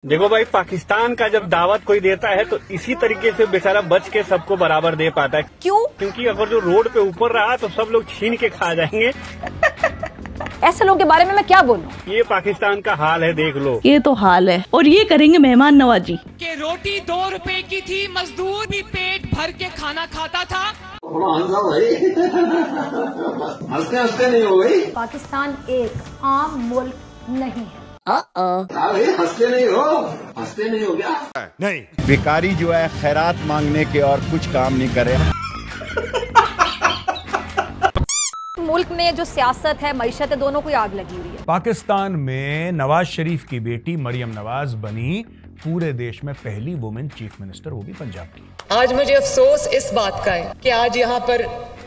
देखो भाई, पाकिस्तान का जब दावत कोई देता है तो इसी तरीके से बेचारा बच के सबको बराबर दे पाता है। क्यों? क्योंकि अगर जो रोड पे ऊपर रहा तो सब लोग छीन के खा जाएंगे। ऐसे लोगों के बारे में मैं क्या बोलूं? ये पाकिस्तान का हाल है, देख लो। ये तो हाल है, और ये करेंगे मेहमान नवाजी। कि रोटी 2 रुपए की थी, मजदूर भी पेट भर के खाना खाता था। हंसते हंसते नहीं हो गई। पाकिस्तान एक आम मुल्क नहीं है। हंसते नहीं हो क्या? नहीं, भिखारी जो है खैरात मांगने के और कुछ काम नहीं करे। मुल्क में जो सियासत है, मईशत है, दोनों को आग लगी हुई है। पाकिस्तान में नवाज शरीफ की बेटी मरियम नवाज बनी पूरे देश में पहली वुमेन चीफ मिनिस्टर, वो भी पंजाब की। आज मुझे अफसोस इस बात का है कि आज यहाँ पर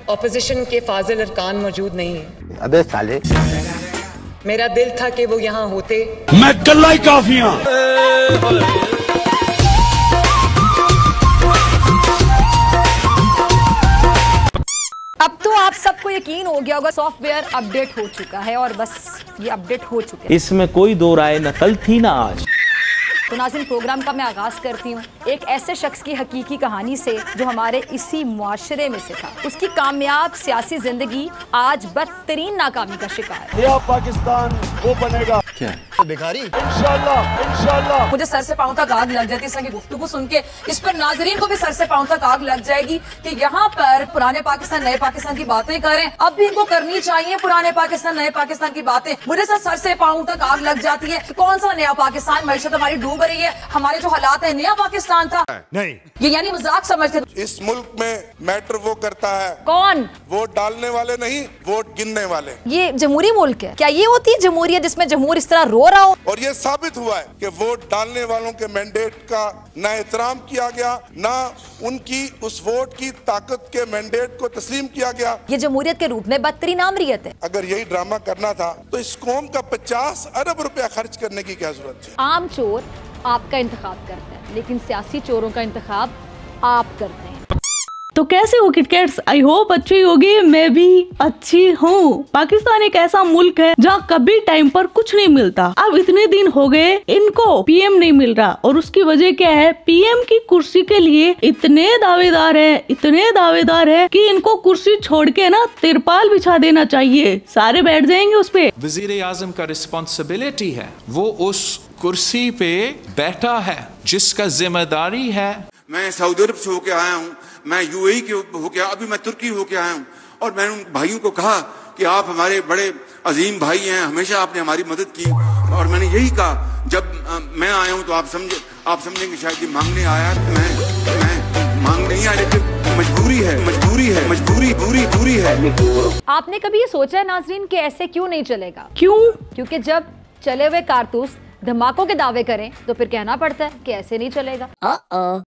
ऑपोजिशन के फाजिल अरकान मौजूद नहीं है। अबे साले, मेरा दिल था कि वो यहाँ होते। मैं कल्ला ही काफी हूं। अब तो आप सबको यकीन हो गया होगा, सॉफ्टवेयर अपडेट हो चुका है और बस ये अपडेट हो चुके हैं। इसमें कोई दो राय न कल थी ना आज। तो नाज़रीन, प्रोग्राम का मैं आगाज करती हूँ एक ऐसे शख्स की हकीकी कहानी से जो हमारे इसी मुआशरे में से था। उसकी कामयाब सियासी जिंदगी आज बदतरीन नाकामी का शिकार है। पाकिस्तान वो बनेगा क्या? भिखारी इंशाल्लाह। मुझे सर से पांव तक आग लग जाती है इस तरह की गुफ्तगू सुन के। इस पर नाजरीन को भी सर से पांव तक आग लग जाएगी कि यहाँ पर पुराने पाकिस्तान नए पाकिस्तान की बातें करें। अब भी इनको करनी चाहिए पुराने पाकिस्तान नए पाकिस्तान की बातें। मुझे सर से पांव तक आग लग जाती है कि कौन सा नया पाकिस्तान, मईशत हमारी डूब रही है, हमारे जो हालात है, नया पाकिस्तान था नहीं, ये यानी मजाक समझते। इस मुल्क में मैटर वो करता है कौन? वोट डालने वाले नहीं, वोट गिनने वाले। ये जमहूरी मुल्क है क्या? ये होती है जमहूरियत जिसमें जमहूर इस तरह रो रहा हो? और ये साबित हुआ है कि वोट डालने वालों के मैंडेट का ना एहतराम किया गया, ना उनकी उस वोट की ताकत के मैंडेट को तस्लीम किया गया। ये जमहूरियत के रूप में बदतरीन आमरीयत है। अगर यही ड्रामा करना था तो इस कौम का 50 अरब रुपया खर्च करने की क्या जरूरत थी? आम चोर आपका इंतखाब करते हैं, लेकिन सियासी चोरों का इंतखाब आप करते हैं। तो कैसे हो किटकैट्स? आई होप अच्छी होगी। मैं भी अच्छी हूँ। पाकिस्तान एक ऐसा मुल्क है जहाँ कभी टाइम पर कुछ नहीं मिलता। अब इतने दिन हो गए इनको पीएम नहीं मिल रहा, और उसकी वजह क्या है? पीएम की कुर्सी के लिए इतने दावेदार है कि इनको कुर्सी छोड़ के ना तिरपाल बिछा देना चाहिए, सारे बैठ जाएंगे उस पे। वजीर आजम का रिस्पॉन्सिबिलिटी है, वो उस कुर्सी पे बैठा है जिसका जिम्मेदारी है। मैं सऊदी अरब से होके आया हूँ, मैं यूएई के होके, अभी मैं तुर्की होके आया हूँ, और मैंने उन भाइयों को कहा कि आप हमारे बड़े अजीम भाई हैं, हमेशा आपने हमारी मदद की। और मैंने यही कहा, जब मैं आया हूँ तो आप समझेंगे शायद ये मांगने आया। मैं मांग नहीं आया, लेकिन मजबूरी है। आपने कभी ये सोचा है नाजरीन कि ऐसे क्यों नहीं चलेगा? क्यों? क्योंकि जब चले हुए कारतूस धमाकों के दावे करें तो फिर कहना पड़ता है कि ऐसे नहीं चलेगा।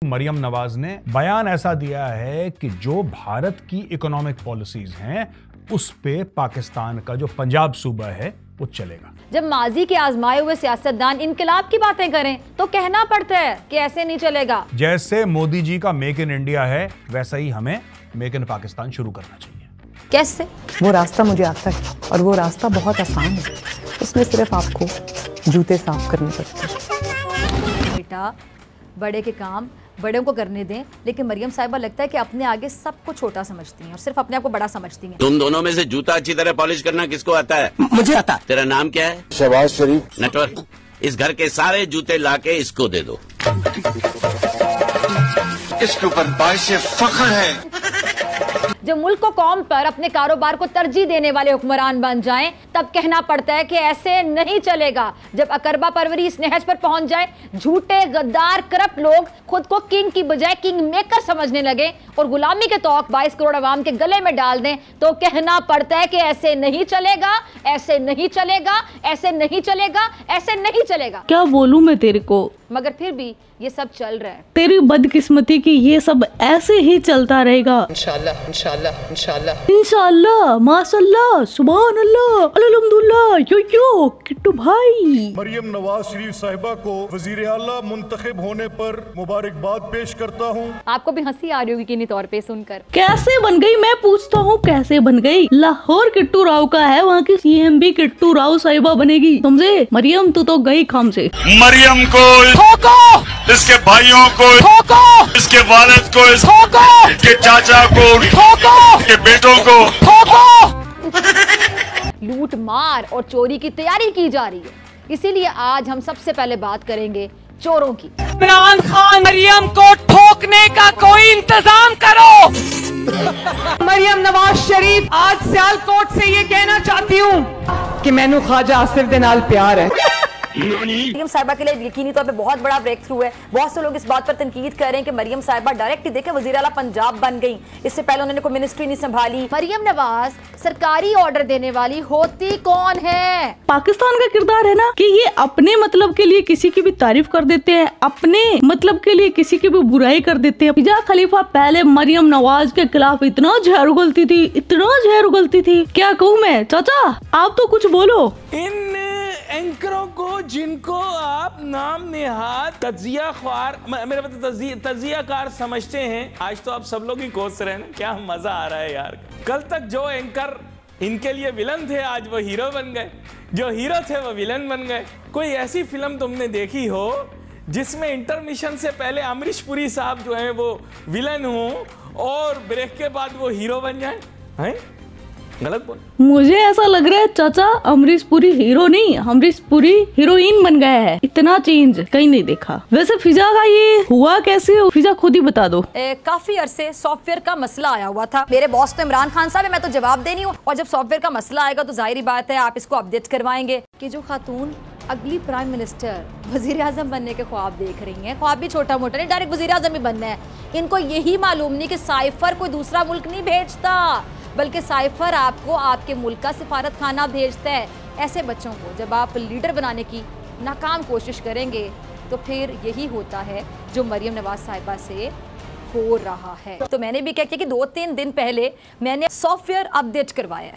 मरियम नवाज ने बयान ऐसा दिया है कि जो भारत की इकोनॉमिक पॉलिसीज हैं उस पे पाकिस्तान का जो पंजाब सूबा है वो चलेगा। जब माजी के आजमाए हुए सियासतदान इनकलाब की बातें करें तो कहना पड़ता है कि ऐसे नहीं चलेगा। जैसे मोदी जी का मेक इन इंडिया है, वैसा ही हमें मेक इन पाकिस्तान शुरू करना चाहिए। कैसे? वो रास्ता मुझे आता है और वो रास्ता बहुत आसान है। उसमें सिर्फ आपको जूते साफ करने पड़ते हैं। बेटा, बड़े के काम बड़ों को करने दें, लेकिन मरियम साहिबा लगता है कि अपने आगे सबको छोटा समझती हैं और सिर्फ अपने आप को बड़ा समझती हैं। तुम दोनों में से जूता अच्छी तरह पॉलिश करना किसको आता है? मुझे आता। तेरा नाम क्या है? शहबाज शरीफ। नेटवर्क, इस घर के सारे जूते लाके इसको दे दो। इसके ऊपर बाइश फख्र है। जब मुल्क को कौम पर अपने कारोबार को तरजीह देने वाले हुक्मरान बन जाएं, तब कहना पड़ता है कि ऐसे नहीं चलेगा। जब अकरबा परवरी इस नहज पर पहुंच जाए, झूठे गद्दार करप्ट लोग खुद को किंग की बजाय किंग मेकर समझने लगे और गुलामी के तौक 22 करोड़ अवाम के गले में डाल दें, तो कहना पड़ता है कि ऐसे नहीं चलेगा, ऐसे नहीं चलेगा, ऐसे नहीं चलेगा, ऐसे नहीं चलेगा। क्या बोलूं मैं तेरे को? मगर फिर भी ये सब चल रहा है। तेरी बदकिस्मती की ये सब ऐसे ही चलता रहेगा। इंशाल्लाह इंशाल्लाह इंशाल्लाह इंशाल्लाह, माशाल्लाह, सुभान अल्लाह, अल्हम्दुलिल्लाह। यो किट्टू भाई, मरियम नवाज शरीफ साहिबा को वजीर आला मुंतखब होने पर मुबारकबाद पेश करता हूँ। आपको भी हंसी आ रही होगी किन्हीं तौर पे सुनकर। कैसे बन गई, मैं पूछता हूँ कैसे बन गई? लाहौर किट्टू राव का है, वहाँ की सीएम भी किट्टू राव साहिबा बनेगी, समझे? मरियम तू तो गई खाम से। मरियम को ठोको, इसके भाइयों को ठोको, इसके वालिद को ठोको, इसके चाचा को ठोको, इसके बेटों को ठोको। लूट मार और चोरी की तैयारी की जा रही है, इसीलिए आज हम सबसे पहले बात करेंगे चोरों की। इमरान खान, मरियम को ठोकने का कोई इंतजाम करो। मरियम नवाज शरीफ, आज सियालकोट से ये कहना चाहती हूँ कि मैनू ख्वाजा आसिफ दे नाल प्यार है। मरियम साहिबा के लिए यकीनी तौर पे बहुत बड़ा ब्रेक थ्रू है। बहुत से लोग इस बात पर तनकीद कर रहे हैं कि मरियम साहिबा डायरेक्ट ही देखे वजीर आला पंजाब बन गई, इससे पहले उन्होंने कोई मिनिस्ट्री नहीं संभाली। मरियम नवाज सरकारी ऑर्डर देने वाली होती कौन है? पाकिस्तान का किरदार है ना कि ये अपने मतलब के लिए किसी की भी तारीफ कर देते हैं, अपने मतलब के लिए किसी की भी बुराई कर देते हैं। फिजा खलीफा पहले मरियम नवाज के खिलाफ इतना जहर उगलती थी, इतना जहर उगलती थी, क्या कहूँ मैं। चाचा आप तो कुछ बोलो। इन एंकरों को जिनको आप नाम नेहाद तजिया ख्वार, मेरे मतलब तजियाकार समझते हैं, आज तो आप सब लोग ही कोस रहे हैं ना, क्या मजा आ रहा है यार। कल तक जो एंकर इनके लिए विलन थे आज वो हीरो बन गए, जो हीरो थे वो विलन बन गए। कोई ऐसी फिल्म तुमने देखी हो जिसमें इंटरमिशन से पहले अमरीश पुरी साहब जो है वो विलन हो और ब्रेक के बाद वो हीरो बन जाए? हैं? गलत बोल। मुझे ऐसा लग रहा है चाचा अमरीश पुरी हीरो नहीं, अमरीश पुरी हीरोइन बन गया है। इतना चेंज कहीं नहीं देखा। वैसे फिजा का ये हुआ कैसे, फिजा खुद ही बता दो। काफी अरसे सॉफ्टवेयर का मसला आया हुआ था। मेरे बॉस तो इमरान खान साहब है, मैं तो जवाब देनी हूँ, और जब सॉफ्टवेयर का मसला आएगा तो जाहिर बात है आप इसको अपडेट करवाएंगे कि जो खातून अगली प्राइम मिनिस्टर वजीर आजम बनने के ख्वाब देख रही हैं, ख्वाब भी छोटा मोटा नहीं, डायरेक्ट वजीर आजम ही बनना है, इनको यही मालूम नहीं कि साइफर कोई दूसरा मुल्क नहीं भेजता, बल्कि साइफर आपको आपके मुल्क का सिफारत खाना भेजता है। ऐसे बच्चों को जब आप लीडर बनाने की नाकाम कोशिश करेंगे तो फिर यही होता है जो मरियम नवाज साहिबा से हो रहा है। तो मैंने भी क्या किया कि 2-3 दिन पहले मैंने सॉफ्टवेयर अपडेट करवाया है।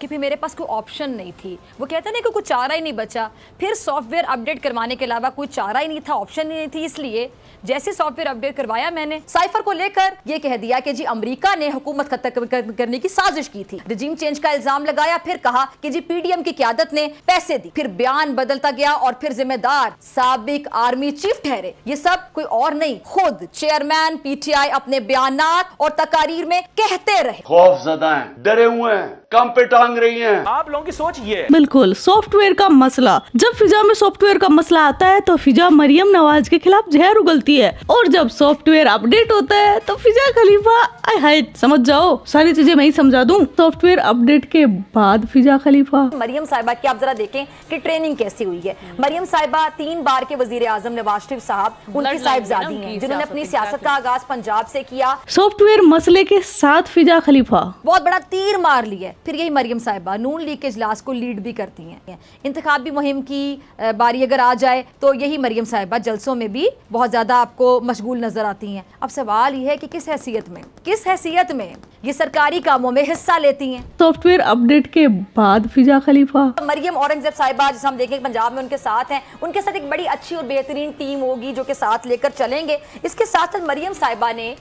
कि फिर मेरे पास कोई ऑप्शन नहीं थी, वो कहते ना कि कोई चारा ही नहीं बचा, फिर सॉफ्टवेयर अपडेट करवाने के अलावा कोई चारा ही नहीं था, ऑप्शन ही नहीं थी। इसलिए जैसे सॉफ्टवेयर अपडेट करवाया मैंने, साइफर को लेकर ये कह दिया कि जी अमेरिका ने हुकूमत खत्म करने की साजिश की थी, रिजीम चेंज का इल्जाम लगाया, फिर कहा कि जी पीडीएम की क़यादत ने पैसे दी, फिर बयान बदलता गया और फिर जिम्मेदार साबिक आर्मी चीफ ठहरे। ये सब कोई और नहीं, खुद चेयरमैन पीटीआई अपने बयानात और तकारीर में कहते रहे। खौफज़दा हैं, डरे हुए हैं, कम पे टांग रही हैं। आप लोगों की सोच ये है। बिल्कुल सॉफ्टवेयर का मसला, जब फिजा में सॉफ्टवेयर का मसला आता है तो फिजा मरियम नवाज के खिलाफ जहर उगलती है, और जब सॉफ्टवेयर अपडेट होता है तो फिजा खलीफा समझ जाओ, सारी चीजें मैं ही समझा दूं। सॉफ्टवेयर अपडेट के बाद फिजा खलीफा। मरियम साहिबा की आप जरा देखें कि ट्रेनिंग कैसी हुई है। मरियम साहिबा 3 बार के वजीर आजम नवाज शरीफ साहब उनकी साहिबजादी हैं, जिन्होंने अपनी सियासत का आगाज पंजाब से किया। सॉफ्टवेयर मसले के साथ फिजा खलीफा बहुत बड़ा तीर मार लिया। फिर यही मरियम साहिबा नून लीग के इजलास को लीड भी करती हैं। इंतखाबी मुहिम की बारी अगर आ जाए तो यही मरियम साहिबा जलसों में भी बहुत ज्यादा आपको मशगूल नजर आती हैं। अब सवाल यह है कि किस हैसियत में ये सरकारी कामों में हिस्सा लेती हैं। सॉफ्टवेयर अपडेट के बाद फिजा खलीफा। मरियम औरंगजेब साहिबा जिसे हम देखें पंजाब में उनके साथ हैं, उनके साथ एक बड़ी अच्छी और बेहतरीन टीम होगी जो कि साथ लेकर चलेंगे। इसके साथ साथ मरियम साहिबा ने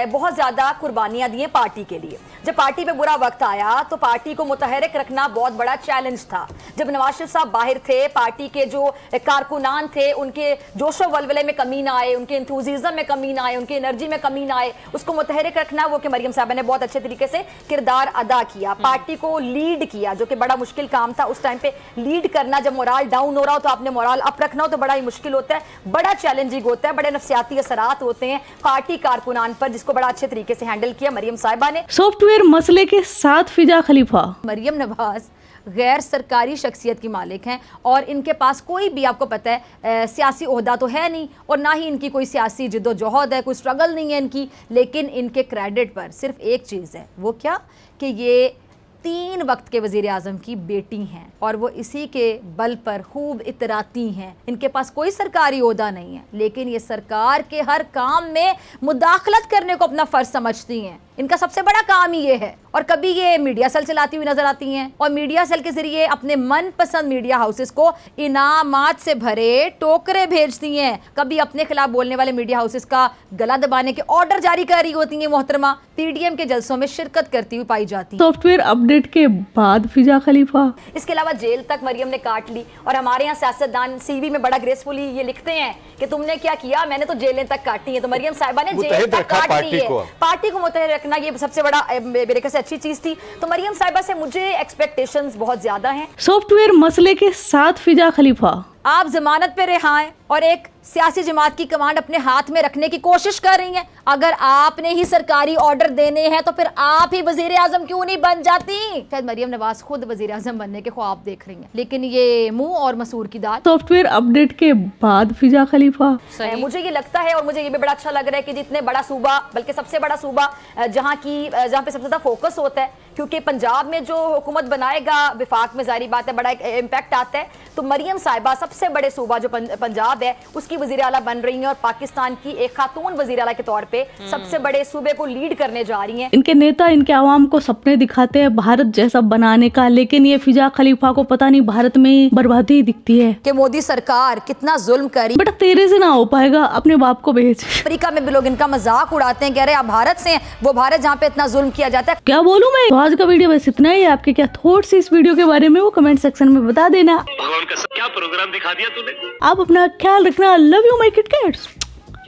बहुत ज्यादा कुर्बानियां दी हैं पार्टी के लिए। जब पार्टी पे बुरा वक्त आया तो पार्टी को मुतहरिक रखना बहुत बड़ा चैलेंज था। जब नवाज शरीफ साहब बाहर थे, पार्टी के जो कारकुनान थे उनके जोशो वलवले में कमी ना आए, उनके इंथुजिज्म में कमी ना आए, उनकी एनर्जी में कमी ना आए, उसको मुतहरिक रखना वो कि मरियम साहिबा ने बहुत अच्छे तरीके से किरदार अदा किया, पार्टी को लीड किया, जो कि बड़ा मुश्किल काम था उस टाइम पे। लीड करना जब मोराल डाउन हो रहा हो तो आपने मोराल अप रखना हो तो बड़ा ही मुश्किल होता है, बड़ा चैलेंजिंग होता है, बड़े नफ्सियाती असरात होते हैं पार्टी कारकुनान पर, जिसको बड़ा अच्छे तरीके से हैंडल किया मरियम साहिबा ने। सॉफ्टवेयर मसले के साथ फिजा खलीफा। मरियम नवाज गैर सरकारी शख्सियत की मालिक हैं और इनके पास कोई भी आपको पता है सियासी ओहदा तो है नहीं और ना ही इनकी कोई सियासी जिद्दोजहद है, कोई स्ट्रगल नहीं है इनकी, लेकिन इनके क्रेडिट पर सिर्फ एक चीज़ है, वो क्या कि ये 3 वक्त के वजीर आजम की बेटी हैं और वो इसी के बल पर खूब इतराती हैं। इनके पास कोई सरकारी ओहदा नहीं है, लेकिन ये सरकार के हर काम में मुदाखलत करने को अपना फर्ज समझती हैं। इनका सबसे बड़ा काम ही ये है। और कभी ये मीडिया सेल चलाती हुई नजर आती हैं और मीडिया सेल के जरिए अपने मनपसंद मीडिया हाउसेस को इनामात से भरे टोकरे भेजती हैं। कभी अपने खिलाफ बोलने वाले मीडिया हाउसेस का गला दबाने के ऑर्डर जारी कर रही होती हैं। मोहतरमा पीडीएम के जलसों में शिरकत करती हुई पाई जाती है। सॉफ्टवेयर अपडेट के बाद फिजा खलीफा। इसके अलावा जेल तक मरियम ने काट ली और हमारे यहाँ सियासतदान सीवी में बड़ा ग्रेसफुली ये लिखते हैं कि तुमने क्या किया, मैंने तो जेलें तक काटी है। तो मरियम साहिबा ने जेल तक काट ली है। पार्टी को मुतहद रखना ये सबसे बड़ा मेरे ख्याल से अच्छी चीज थी। तो मरियम साहिबा से मुझे एक्सपेक्टेशंस बहुत ज्यादा हैं। सॉफ्टवेयर मसले के साथ फिजा खलीफा। आप जमानत पे रिहा हैं और एक सियासी जमात की कमांड अपने हाथ में रखने की कोशिश कर रही हैं। अगर आपने ही सरकारी ऑर्डर देने हैं तो फिर आप ही वजीर आजम क्यों नहीं बन जाती? शायद मरियम नवाज खुद वजीर आजम बनने के ख्वाब देख रही हैं, लेकिन ये मुंह और मसूर की दाल। सॉफ्टवेयर अपडेट के बाद फिजा खलीफा। मुझे ये लगता है और मुझे ये भी बड़ा अच्छा लग रहा है कि जितने बड़ा सूबा, बल्कि सबसे बड़ा सूबा जहाँ पे सबसे ज्यादा फोकस होता है, क्योंकि पंजाब में जो हुकूमत बनाएगा विफाक में जाहिर बात है बड़ा इम्पैक्ट आता है। तो मरियम साहिबा सबसे बड़े सूबा जो पंजाब है उसकी वजीर आला बन रही हैं और पाकिस्तान की एक खातून वजीर आला के तौर पे सबसे बड़े सूबे को लीड करने जा रही हैं। इनके नेता इनके आवाम को सपने दिखाते हैं भारत जैसा बनाने का, लेकिन ये फिजा खलीफा को पता नहीं भारत में बर्बादी दिखती है कि मोदी सरकार कितना जुल्म करी। बेटा तेरे से ना हो पाएगा, अपने बाप को भेज। अफ्रीका में भी लोग इनका मजाक उड़ाते हैं, कह रहे हैं आप भारत से हैं, वो भारत जहाँ पे इतना जुल्म किया जाता है। क्या बोलूं मैं। तो आज का वीडियो बस इतना ही। आपके क्या थॉट्स इस वीडियो के बारे में वो कमेंट सेक्शन में बता देना। क्या प्रोग्राम दिखा दिया तूने। आप अपना ख्याल रखना। Love you my kitkats.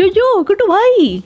Yo Kittu भाई।